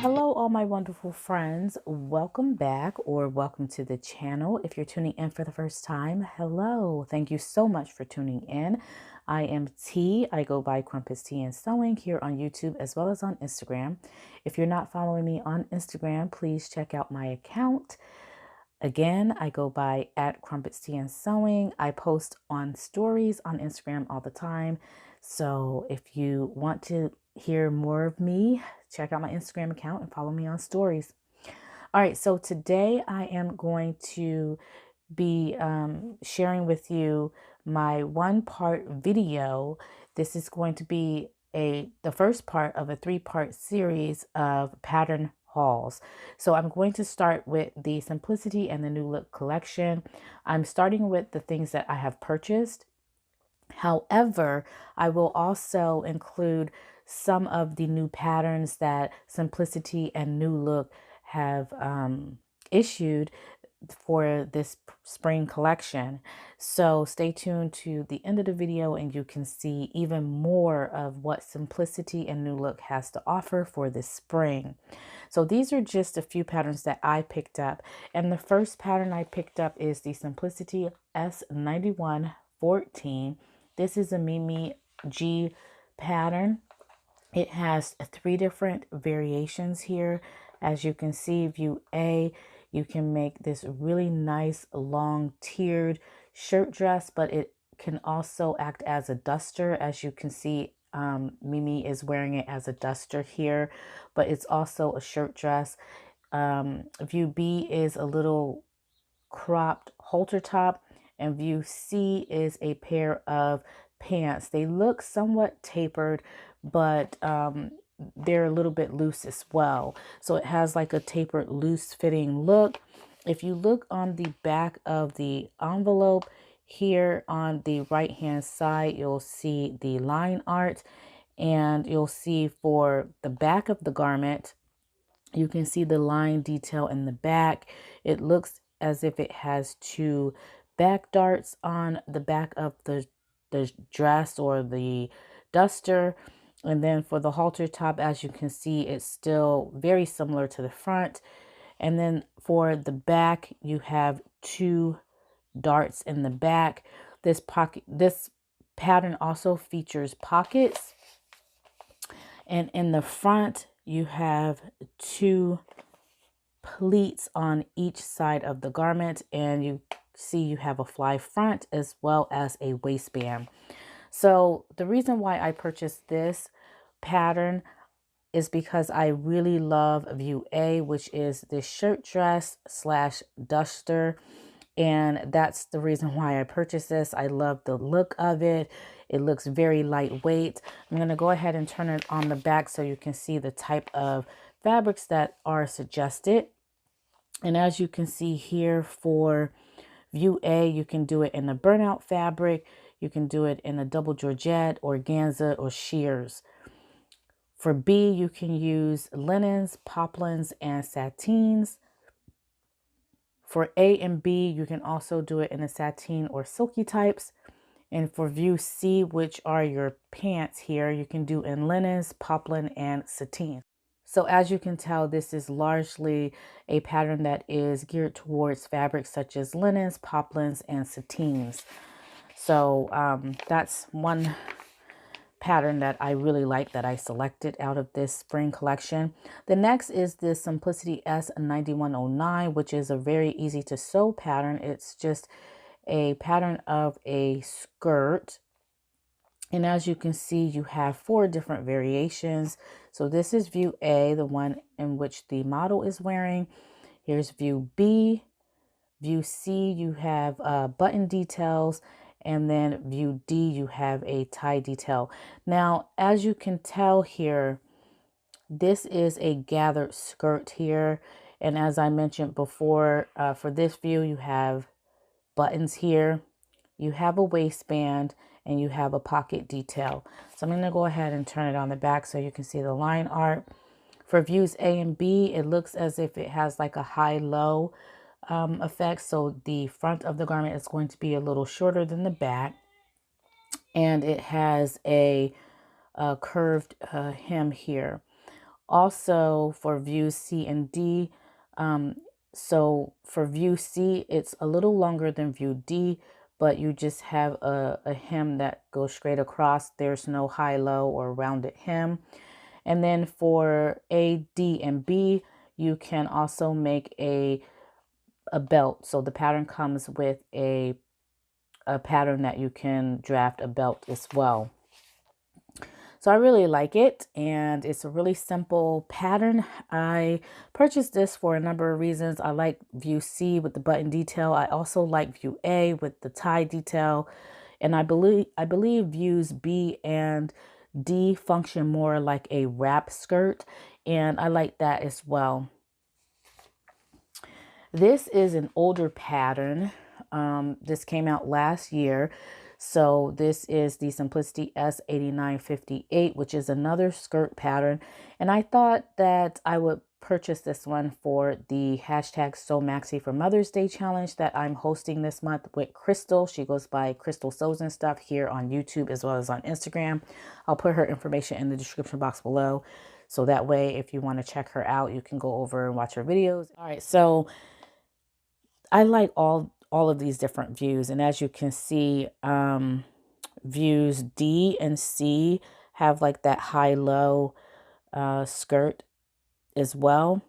Hello, all my wonderful friends. Welcome back or welcome to the channel. If you're tuning in for the first time, hello. Thank you so much for tuning in. I am T. I go by Crumpets Tea and Sewing here on YouTube as well as on Instagram. If you're not following me on Instagram, please check out my account. Again, I go by @Crumpets Tea and Sewing. I post on stories on Instagram all the time. So if you want to hear more of me, check out my Instagram account and follow me on stories. All right, so today I am going to be sharing with you my one-part video. This is going to be the first part of a three-part series of pattern hauls. So I'm going to start with the Simplicity and the New Look collection. I'm starting with the things that I have purchased. However, I will also include some of the new patterns that Simplicity and New Look have issued for this spring collection. So stay tuned to the end of the video and you can see even more of what Simplicity and New Look has to offer for this spring. So these are just a few patterns that I picked up. And the first pattern I picked up is the Simplicity S9114. This is a Mimi G pattern. It has three different variations here. As you can see, view A, you can make this really nice long tiered shirt dress, but it can also act as a duster. As you can see, Mimi is wearing it as a duster here, but it's also a shirt dress. View B is a little cropped halter top, and view C is a pair of pants. They look somewhat tapered, but they're a little bit loose as well. So it has like a tapered, loose fitting look. If you look on the back of the envelope here on the right hand side, you'll see the line art, and you'll see for the back of the garment, you can see the line detail in the back. It looks as if it has two back darts on the back of the dress or the duster. And then for the halter top, as you can see, it's still very similar to the front. And then for the back, you have two darts in the back. This pattern also features pockets. And in the front, you have two pleats on each side of the garment, and you see you have a fly front as well as a waistband. So the reason why I purchased this pattern is because I really love view A, which is this shirt dress slash duster. And that's the reason why I purchased this. I love the look of it. It looks very lightweight. I'm going to go ahead and turn it on the back so you can see the type of fabrics that are suggested. And as you can see here for view A, you can do it in a burnout fabric. You can do it in a double georgette, organza, or sheers. For B, you can use linens, poplins, and satines. For A and B, you can also do it in the sateen or silky types. And for view C, which are your pants here, you can do in linens, poplin, and sateen. So as you can tell, this is largely a pattern that is geared towards fabrics such as linens, poplins, and sateens. So that's one pattern that I really like that I selected out of this spring collection. The next is the Simplicity S9109, which is a very easy to sew pattern. It's just a pattern of a skirt. And as you can see, you have four different variations. So this is view A, the one in which the model is wearing. Here's view B. View C, you have button details. And then view D, you have a tie detail. Now, as you can tell here, this is a gathered skirt here. And as I mentioned before, for this view, you have buttons here, you have a waistband, and you have a pocket detail. So I'm going to go ahead and turn it on the back so you can see the line art. For views A and B, it looks as if it has like a high-low effect. So the front of the garment is going to be a little shorter than the back. And it has a curved hem here. Also for views C and D, so for view C, it's a little longer than view D, but you just have a hem that goes straight across. There's no high-low or rounded hem. And then for A, D, and B, you can also make a belt. So the pattern comes with a pattern that you can draft a belt as well. So I really like it, and it's a really simple pattern. I purchased this for a number of reasons. I like view C with the button detail. I also like view A with the tie detail, and I believe views B and D function more like a wrap skirt, and I like that as well. This is an older pattern. This came out last year. So this is the Simplicity S8958, which is another skirt pattern. And I thought that I would purchase this one for the hashtag So Maxi for Mother's Day challenge that I'm hosting this month with Crystal. She goes by Crystal Sews and Stuff here on YouTube as well as on Instagram. I'll put her information in the description box below. So that way, if you want to check her out, you can go over and watch her videos. All right, so I like all of these different views, and as you can see, views D and C have like that high-low skirt as well.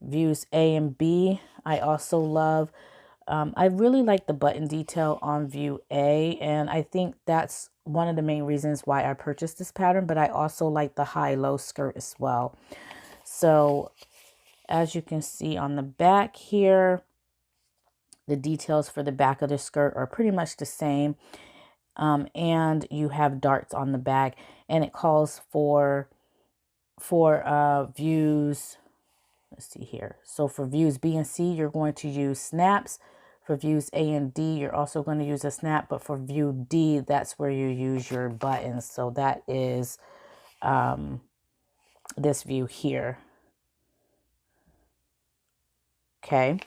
Views A and B, I also love. I really like the button detail on view A, and I think that's one of the main reasons why I purchased this pattern, but I also like the high-low skirt as well. So as you can see on the back here, the details for the back of the skirt are pretty much the same. And you have darts on the back, and it calls for views. Let's see here. So for views B and C, you're going to use snaps. For views A and D, you're also going to use a snap. But for view D, that's where you use your buttons. So that is this view here. Okay.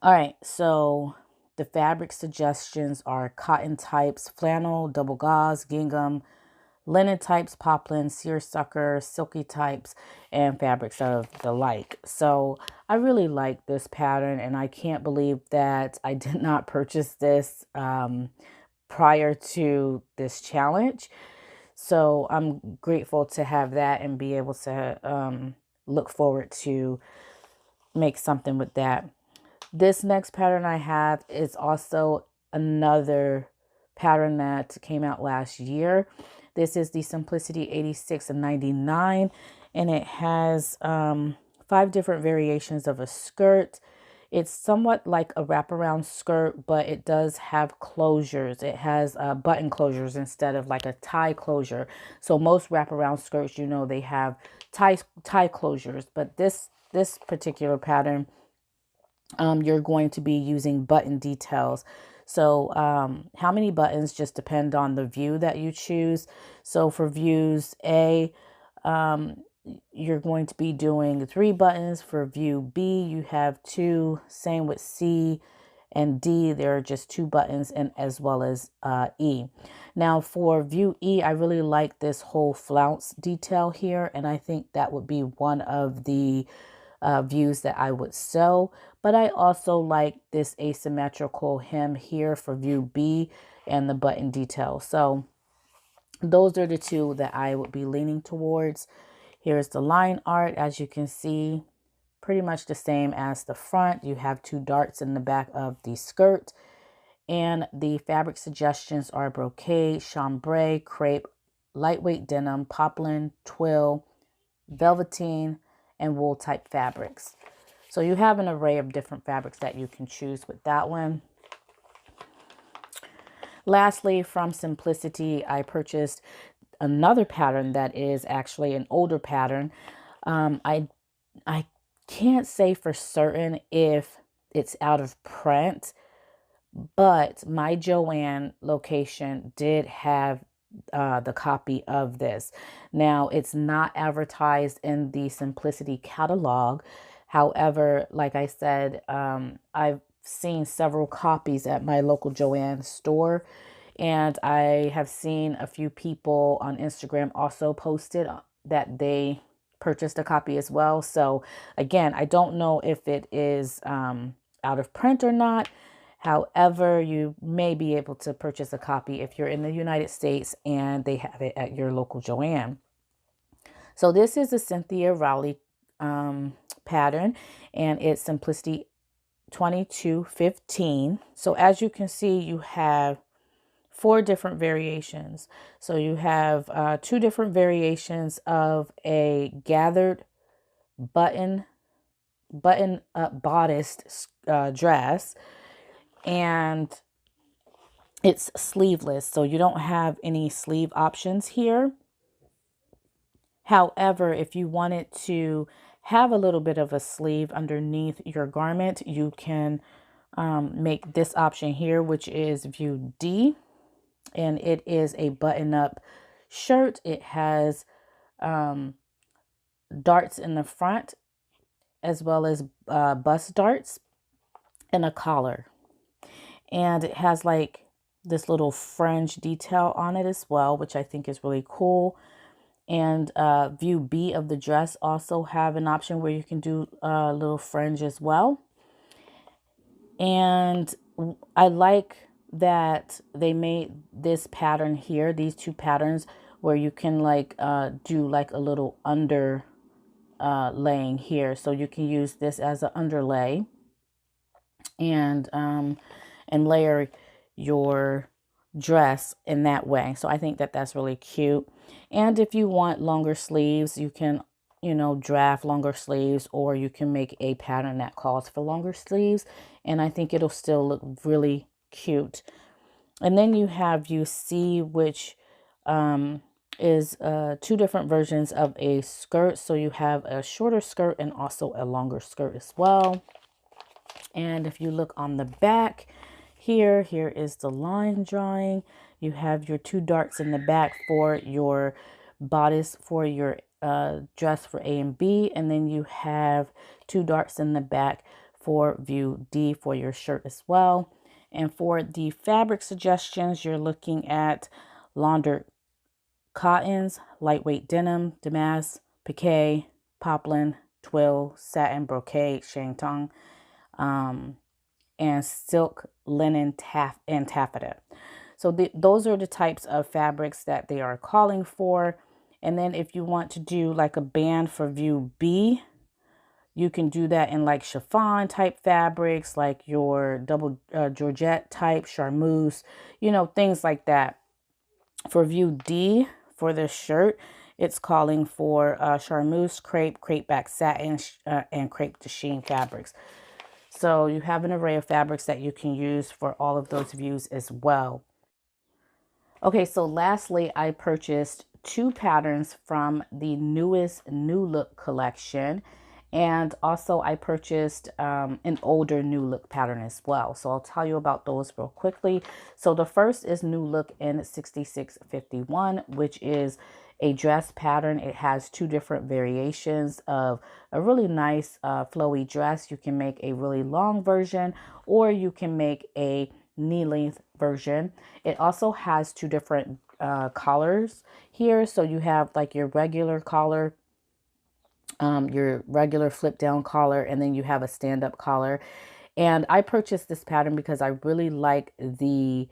All right, so the fabric suggestions are cotton types, flannel, double gauze, gingham, linen types, poplin, seersucker, silky types, and fabrics of the like. So I really like this pattern, and I can't believe that I did not purchase this prior to this challenge. So I'm grateful to have that and be able to look forward to make something with that. This next pattern I have is also another pattern that came out last year. This is the Simplicity 86 and 99, and it has 5 different variations of a skirt. It's somewhat like a wraparound skirt, but it does have closures. It has button closures instead of like a tie closure. So most wraparound skirts, you know, they have tie closures, but this particular pattern, you're going to be using button details. So how many buttons just depend on the view that you choose. So for views A, you're going to be doing 3 buttons. For view B, you have 2. Same with C and D, there are just 2 buttons, and as well as E. Now for view E, I really like this whole flounce detail here, and I think that would be one of the views that I would sew. But I also like this asymmetrical hem here for view B and the button detail. So those are the 2 that I would be leaning towards. Here's the line art. As you can see, pretty much the same as the front. You have 2 darts in the back of the skirt. And the fabric suggestions are brocade, chambray, crepe, lightweight denim, poplin, twill, velveteen, and wool type fabrics. So you have an array of different fabrics that you can choose with that one. Lastly, from Simplicity, I purchased another pattern that is actually an older pattern. I can't say for certain if it's out of print, but my Joann location did have the copy of this. Now, it's not advertised in the Simplicity catalog. However, like I said, I've seen several copies at my local Joann store, and I have seen a few people on Instagram also post it that they purchased a copy as well. So again, I don't know if it is out of print or not. However, you may be able to purchase a copy if you're in the United States and they have it at your local Joann. So this is a Cynthia Rowley pattern, and it's Simplicity 2215. So as you can see, you have 4 different variations. So you have 2 different variations of a gathered button up bodice dress, and it's sleeveless, so you don't have any sleeve options here. However, if you wanted to have a little bit of a sleeve underneath your garment, you can make this option here, which is view D, and it is a button-up shirt. It has darts in the front as well as bust darts and a collar, and it has like this little fringe detail on it as well, which I think is really cool. And view B of the dress also have an option where you can do a little fringe as well. And I like that they made this pattern here, these 2 patterns, where you can like do like a little under laying here. So you can use this as an underlay and layer your dress in that way. So I think that that's really cute. And if you want longer sleeves, you can, you know, draft longer sleeves, or you can make a pattern that calls for longer sleeves, and I think it'll still look really cute. And then you have view C, which is 2 different versions of a skirt. So you have a shorter skirt and also a longer skirt as well. And if you look on the back, here is the line drawing. You have your 2 darts in the back for your bodice for your dress for A and B, and then you have 2 darts in the back for view D for your shirt as well. And for the fabric suggestions, you're looking at laundered cottons, lightweight denim, damask, piqué, poplin, twill, satin, brocade, shantung, and silk, linen, and taffeta. So those are the types of fabrics that they are calling for. And then if you want to do like a band for view B, you can do that in like chiffon type fabrics, like your double Georgette type, charmeuse, you know, things like that. For view D, for this shirt, it's calling for charmeuse, crepe back satin, and crepe de chine fabrics. So you have an array of fabrics that you can use for all of those views as well. Okay, so lastly, I purchased 2 patterns from the newest New Look collection. And also I purchased an older New Look pattern as well. So I'll tell you about those real quickly. So the first is New Look in 6651, which is a dress pattern. It has 2 different variations of a really nice flowy dress. You can make a really long version, or you can make a knee length version. It also has 2 different collars here. So you have like your regular collar, your regular flip down collar, and then you have a stand-up collar. And I purchased this pattern because I really like the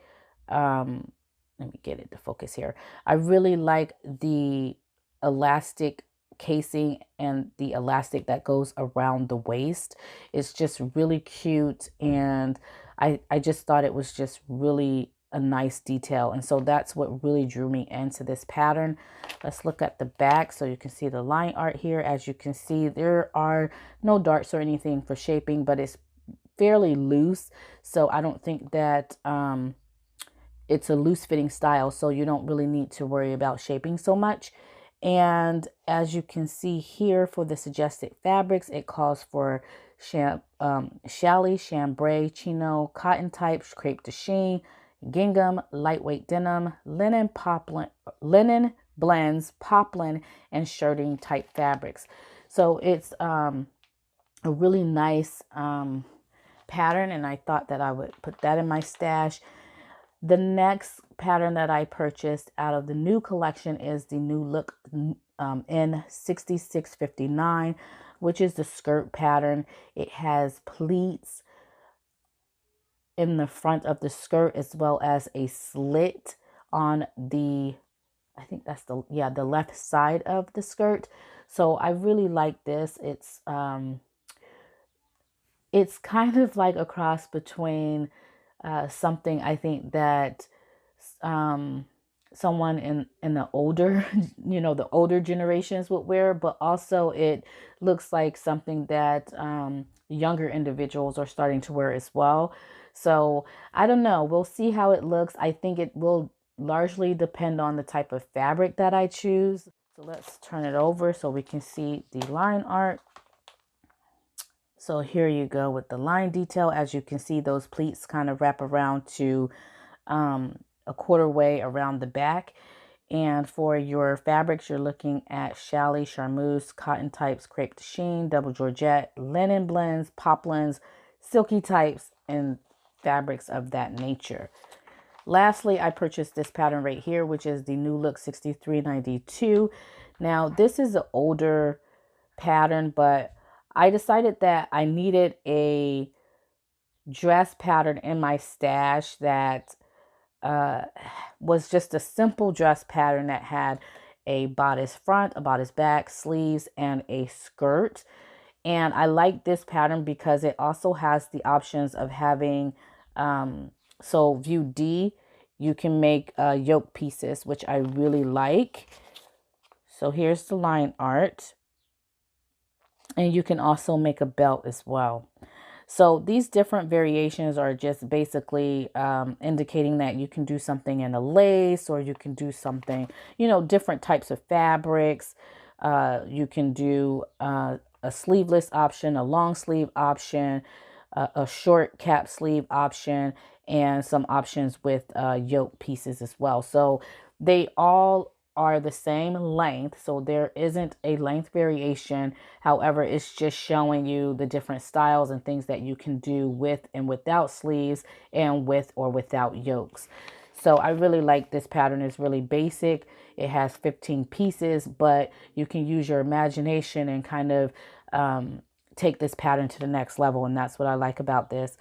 let me get it to focus here. I really like the elastic casing and the elastic that goes around the waist. It's just really cute, and I just thought it was just really a nice detail, and so that's what really drew me into this pattern. Let's look at the back so you can see the line art here. As you can see, there are no darts or anything for shaping, but it's fairly loose, so I don't think that it's a loose fitting style, so you don't really need to worry about shaping so much. And as you can see here, for the suggested fabrics, it calls for challis, chambray, chino, cotton type, crepe de chine, gingham, lightweight denim, linen blends, poplin, and shirting type fabrics. So it's a really nice pattern, and I thought that I would put that in my stash. The next pattern that I purchased out of the new collection is the New Look N6659, which is the skirt pattern. It has pleats in the front of the skirt as well as a slit on the, I think that's the, yeah, the left side of the skirt. So I really like this. It's kind of like a cross between something I think that um, someone in the older, the older generations would wear, but also it looks like something that younger individuals are starting to wear as well. So I don't know. We'll see how it looks. I think it will largely depend on the type of fabric that I choose. So let's turn it over so we can see the line art. So here you go with the line detail. As you can see, those pleats kind of wrap around to a quarter way around the back. And for your fabrics, you're looking at challis, charmeuse, cotton types, crepe de chine, double georgette, linen blends, poplins, silky types, and fabrics of that nature. Lastly, I purchased this pattern right here, which is the New Look 6392. Now, this is an older pattern, but I decided that I needed a dress pattern in my stash that was just a simple dress pattern that had a bodice front, a bodice back, sleeves, and a skirt. And I like this pattern because it also has the options of having, so view D, you can make yoke pieces, which I really like. So here's the line art. And you can also make a belt as well. So these different variations are just basically indicating that you can do something in a lace, or you can do something, different types of fabrics. You can do a sleeveless option, a long sleeve option, a short cap sleeve option, and some options with yoke pieces as well. So they all are the same length, so there isn't a length variation. However, it's just showing you the different styles and things that you can do with and without sleeves, and with or without yokes. So I really like this pattern. It's really basic. It has 15 pieces, but you can use your imagination and kind of take this pattern to the next level, and that's what I like about this.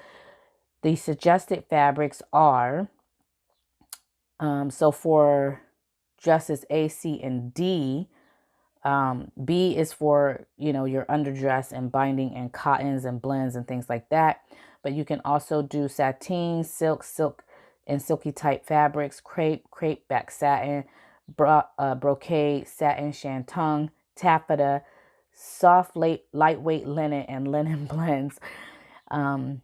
The suggested fabrics are, so for dresses A, C, and D, B is for, your underdress and binding and cottons and blends and things like that. But you can also do sateen, silk, and silky type fabrics, crepe back satin, brocade, satin, shantung, taffeta, soft, lightweight linen, and linen blends. I'm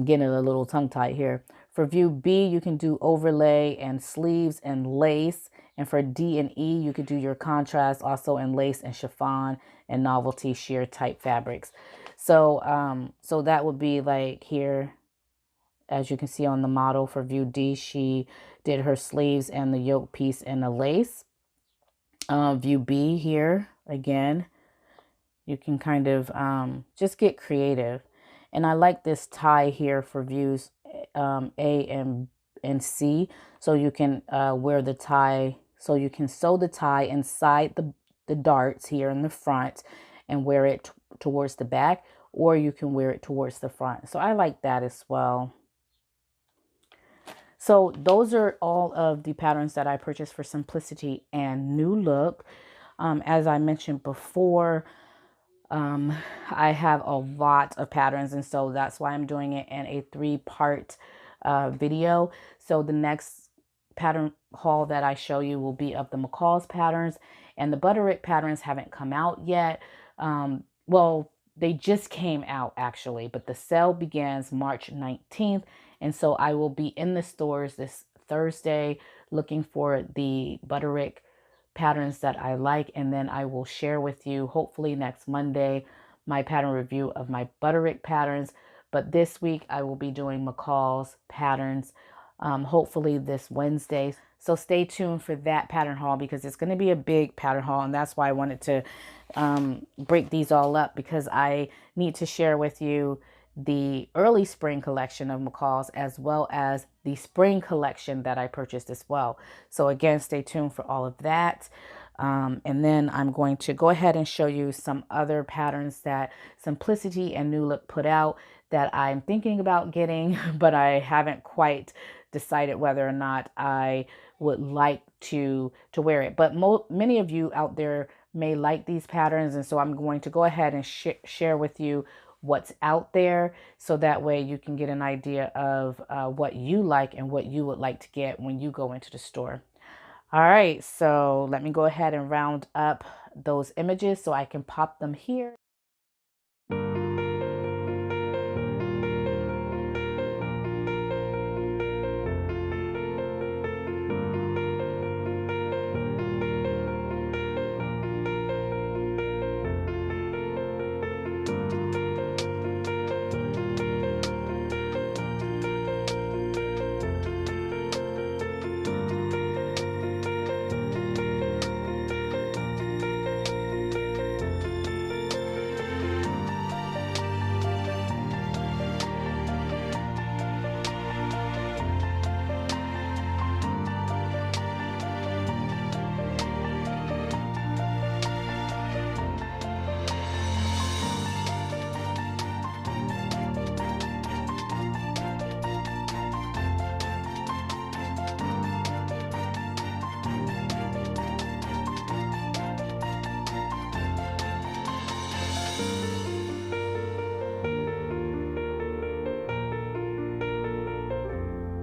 getting a little tongue-tied here. For view B, you can do overlay and sleeves and lace. And for D and E, you could do your contrast also in lace and chiffon and novelty sheer type fabrics. So, so that would be like here, as you can see on the model for view D, she did her sleeves and the yoke piece in the lace. View B here, again, you can kind of just get creative. And I like this tie here for views A and C. So you can wear the tie, so you can sew the tie inside the darts here in the front and wear it towards the back, or you can wear it towards the front. So I like that as well. So those are all of the patterns that I purchased for Simplicity and New Look. As I mentioned before, I have a lot of patterns, and so that's why I'm doing it in a 3-part video. So the next pattern haul that I show you will be of the McCall's patterns, and the Butterick patterns haven't come out yet. Well, they just came out actually, but the sale begins March 19th. And so I will be in the stores this Thursday looking for the Butterick patterns that I like, and then I will share with you hopefully next Monday my pattern review of my Butterick patterns. But this week I will be doing McCall's patterns hopefully this Wednesday. So stay tuned for that pattern haul, because it's going to be a big pattern haul, and that's why I wanted to break these all up, because I need to share with you the early spring collection of McCall's as well as the spring collection that I purchased as well. So again, stay tuned for all of that. And then I'm going to go ahead and show you some other patterns that Simplicity and New Look put out that I'm thinking about getting, but I haven't quite decided whether or not I would like to wear it. But many of you out there may like these patterns, and so I'm going to go ahead and share with you what's out there, so that way you can get an idea of what you like and what you would like to get when you go into the store. All right, so let me go ahead and round up those images so I can pop them here.